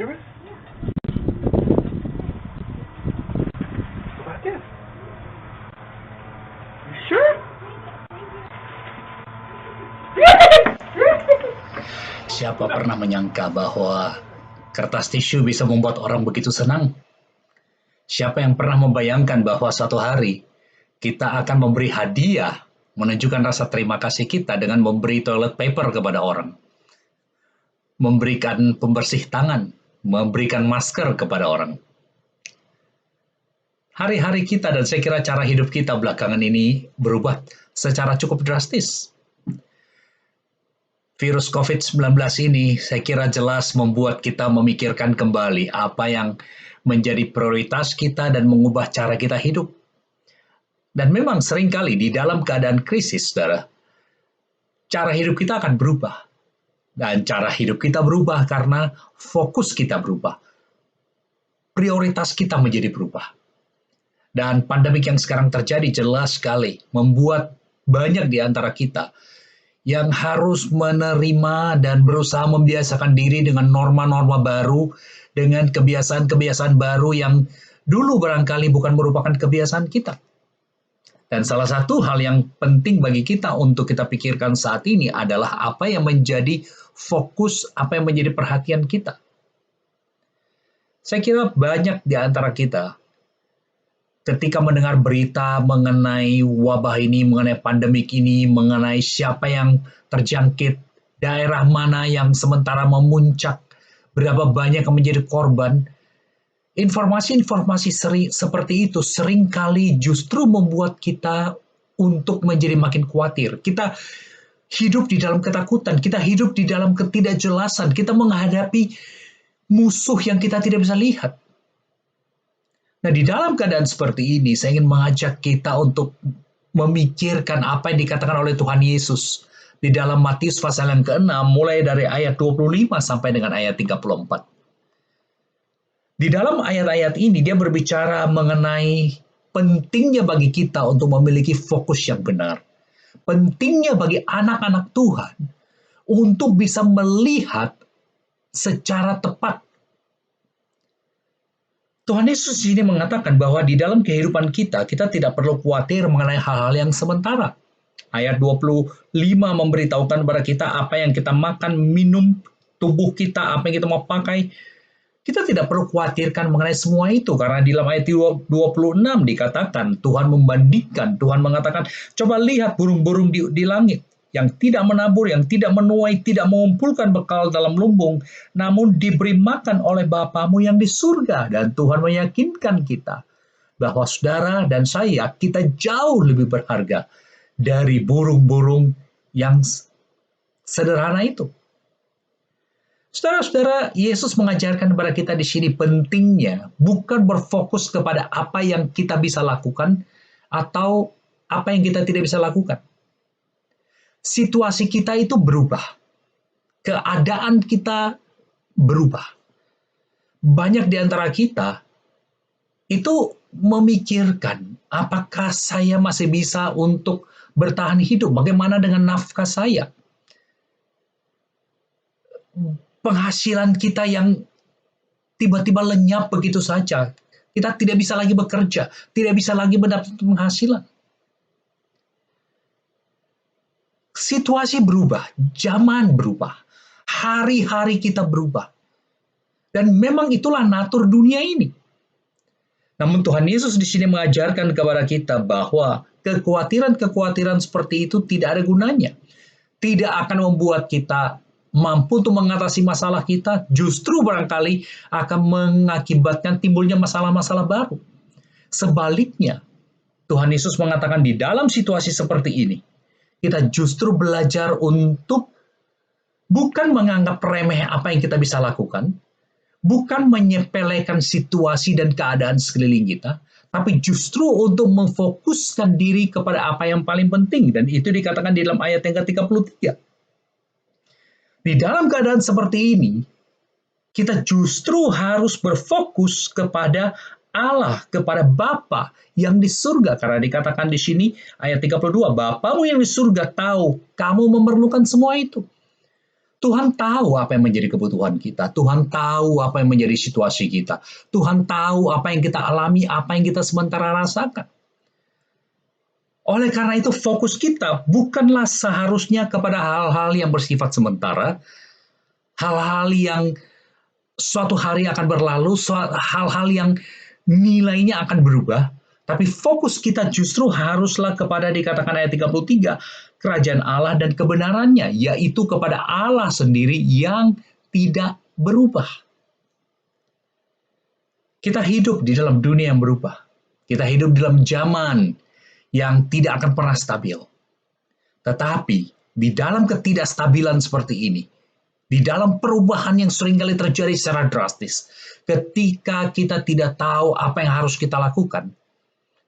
serious? About this? You sure? Siapa pernah menyangka bahwa kertas tisu bisa membuat orang begitu senang? Siapa yang pernah membayangkan bahwa suatu hari kita akan memberi hadiah menunjukkan rasa terima kasih kita dengan memberi toilet paper kepada orang, memberikan pembersih tangan, memberikan masker kepada orang. Hari-hari kita dan saya kira cara hidup kita belakangan ini berubah secara cukup drastis. Virus COVID-19 ini saya kira jelas membuat kita memikirkan kembali apa yang menjadi prioritas kita dan mengubah cara kita hidup. Dan memang seringkali di dalam keadaan krisis, saudara, cara hidup kita akan berubah. Dan cara hidup kita berubah karena fokus kita berubah. Prioritas kita menjadi berubah. Dan pandemik yang sekarang terjadi jelas sekali membuat banyak di antara kita yang harus menerima dan berusaha membiasakan diri dengan norma-norma baru, dengan kebiasaan-kebiasaan baru yang dulu barangkali bukan merupakan kebiasaan kita. Dan salah satu hal yang penting bagi kita untuk kita pikirkan saat ini adalah apa yang menjadi fokus, apa yang menjadi perhatian kita. Saya kira banyak di antara kita ketika mendengar berita mengenai wabah ini, mengenai pandemik ini, mengenai siapa yang terjangkit, daerah mana yang sementara memuncak, berapa banyak yang menjadi korban, informasi-informasi seperti itu seringkali justru membuat kita untuk menjadi makin khawatir. Kita hidup di dalam ketakutan, kita hidup di dalam ketidakjelasan, kita menghadapi musuh yang kita tidak bisa lihat. Nah, di dalam keadaan seperti ini, saya ingin mengajak kita untuk memikirkan apa yang dikatakan oleh Tuhan Yesus di dalam Matius pasal yang ke-6, mulai dari ayat 25 sampai dengan ayat 34. Di dalam ayat-ayat ini, dia berbicara mengenai pentingnya bagi kita untuk memiliki fokus yang benar. Pentingnya bagi anak-anak Tuhan untuk bisa melihat secara tepat. Tuhan Yesus di sini mengatakan bahwa di dalam kehidupan kita tidak perlu khawatir mengenai hal-hal yang sementara. Ayat 25 memberitahukan kepada kita apa yang kita makan, minum, tubuh kita, apa yang kita mau pakai. Kita tidak perlu khawatirkan mengenai semua itu, karena di dalam ayat 26 dikatakan, Tuhan membandingkan, Tuhan mengatakan, coba lihat burung-burung di langit, yang tidak menabur, yang tidak menuai, tidak mengumpulkan bekal dalam lumbung, namun diberi makan oleh Bapamu yang di surga. Dan Tuhan meyakinkan kita bahwa saudara dan saya, kita jauh lebih berharga dari burung-burung yang sederhana itu. Saudara-saudara, Yesus mengajarkan kepada kita di sini pentingnya bukan berfokus kepada apa yang kita bisa lakukan atau apa yang kita tidak bisa lakukan. Situasi kita itu berubah. Keadaan kita berubah. Banyak di antara kita itu memikirkan apakah saya masih bisa untuk bertahan hidup, bagaimana dengan nafkah saya. Penghasilan kita yang tiba-tiba lenyap begitu saja. Kita tidak bisa lagi bekerja, tidak bisa lagi mendapat penghasilan. Situasi berubah, zaman berubah, hari-hari kita berubah. Dan memang itulah natur dunia ini. Namun Tuhan Yesus di sini mengajarkan kepada kita bahwa kekhawatiran-kekhawatiran seperti itu tidak ada gunanya. Tidak akan membuat kita mampu untuk mengatasi masalah kita, justru barangkali akan mengakibatkan timbulnya masalah-masalah baru. Sebaliknya, Tuhan Yesus mengatakan di dalam situasi seperti ini, kita justru belajar untuk bukan menganggap remeh apa yang kita bisa lakukan, bukan menyepelekan situasi dan keadaan sekeliling kita, tapi justru untuk memfokuskan diri kepada apa yang paling penting. Dan itu dikatakan di dalam ayat yang ke-33. Di dalam keadaan seperti ini, kita justru harus berfokus kepada Allah, kepada Bapa yang di surga. Karena dikatakan di sini ayat 32, Bapamu yang di surga tahu kamu memerlukan semua itu. Tuhan tahu apa yang menjadi kebutuhan kita. Tuhan tahu apa yang menjadi situasi kita. Tuhan tahu apa yang kita alami, apa yang kita sementara rasakan. Oleh karena itu fokus kita bukanlah seharusnya kepada hal-hal yang bersifat sementara, hal-hal yang suatu hari akan berlalu, hal-hal yang nilainya akan berubah, tapi fokus kita justru haruslah kepada dikatakan ayat 33, kerajaan Allah dan kebenarannya, yaitu kepada Allah sendiri yang tidak berubah. Kita hidup di dalam dunia yang berubah. Kita hidup dalam zaman yang tidak akan pernah stabil. Tetapi di dalam ketidakstabilan seperti ini, di dalam perubahan yang seringkali terjadi secara drastis, ketika kita tidak tahu apa yang harus kita lakukan,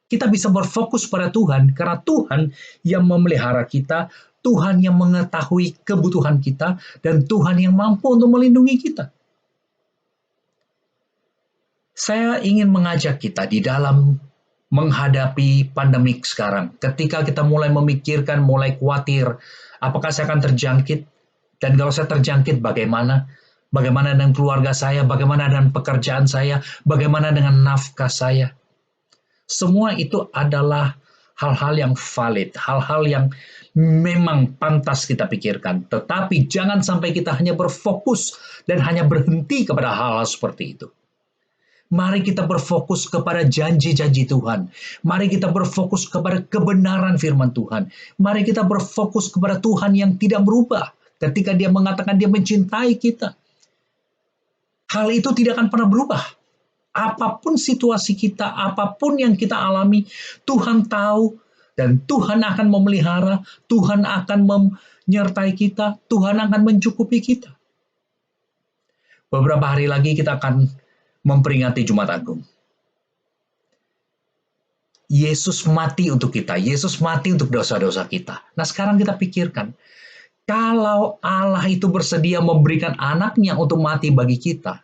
kita bisa berfokus pada Tuhan, karena Tuhan yang memelihara kita, Tuhan yang mengetahui kebutuhan kita, dan Tuhan yang mampu untuk melindungi kita. Saya ingin mengajak kita di dalam menghadapi pandemik sekarang, ketika kita mulai memikirkan, mulai khawatir, apakah saya akan terjangkit? Dan kalau saya terjangkit, bagaimana? Bagaimana dengan keluarga saya? Bagaimana dengan pekerjaan saya? Bagaimana dengan nafkah saya? Semua itu adalah hal-hal yang valid, hal-hal yang memang pantas kita pikirkan. Tetapi jangan sampai kita hanya berfokus dan hanya berhenti kepada hal-hal seperti itu. Mari kita berfokus kepada janji-janji Tuhan. Mari kita berfokus kepada kebenaran firman Tuhan. Mari kita berfokus kepada Tuhan yang tidak berubah ketika Dia mengatakan Dia mencintai kita. Hal itu tidak akan pernah berubah. Apapun situasi kita, apapun yang kita alami, Tuhan tahu dan Tuhan akan memelihara, Tuhan akan menyertai kita, Tuhan akan mencukupi kita. Beberapa hari lagi kita akan memperingati Jumat Agung. Yesus mati untuk kita, Yesus mati untuk dosa-dosa kita. Nah sekarang kita pikirkan, kalau Allah itu bersedia memberikan anaknya untuk mati bagi kita,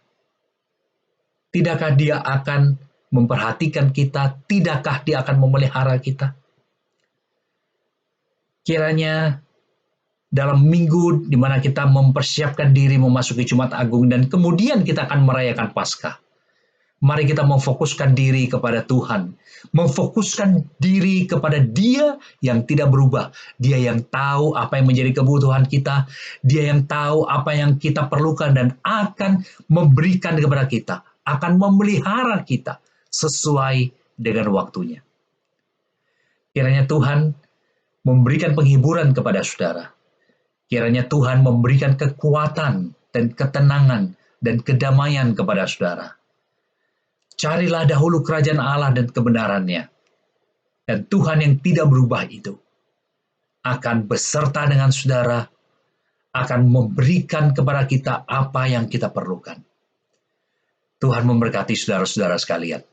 tidakkah Dia akan memperhatikan kita? Tidakkah Dia akan memelihara kita? Kiranya dalam minggu di mana kita mempersiapkan diri memasuki Jumat Agung dan kemudian kita akan merayakan Paskah, mari kita memfokuskan diri kepada Tuhan, memfokuskan diri kepada Dia yang tidak berubah, Dia yang tahu apa yang menjadi kebutuhan kita, Dia yang tahu apa yang kita perlukan dan akan memberikan kepada kita, akan memelihara kita sesuai dengan waktunya. Kiranya Tuhan memberikan penghiburan kepada saudara. Kiranya Tuhan memberikan kekuatan dan ketenangan dan kedamaian kepada saudara. Carilah dahulu kerajaan Allah dan kebenarannya. Dan Tuhan yang tidak berubah itu akan beserta dengan saudara, akan memberikan kepada kita apa yang kita perlukan. Tuhan memberkati saudara-saudara sekalian.